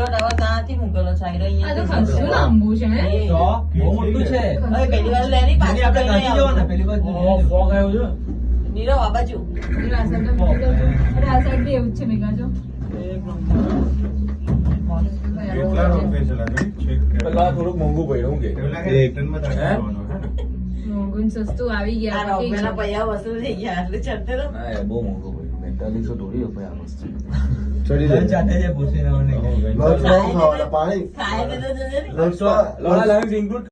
પેલો ડબલ ત્યાંથી મૂકેલો છે આ તો ખસું લાંબુ છે હે? તો બહુ મોટું છે. હવે પેલી વાર લેની એની આપણે કાઢી જવાનું પેલી બાજુ. ફોગ આવ્યો છે. નીરવ આ બાજુ પેલું આ side તો અરે આ side બી એવું જ છે મેઘા જો. કેટલા રૂપિયા છે લાગે? ચેક કર. પેલા થોડુંક મોંઘું પડ્યું હું કે એવું લાગે રિટર્નમાં રાખવાનું હે ને? મોંઘું ને સસ્તું આવી આ ગયા રોપેના પૈયા વસૂલ થઈ ગયા એટલે ચડતે રહો. ના એ બહુ મોંઘું પડ્યું 4500 થોડી રૂપિયા આ વસ્તુ ચડી ચાટે છે પૂછીને મને. લોટ ખાવાના પાણી ખાય ને તો જજે ને. લોડા લાઈવ ઇન્ક્લુડ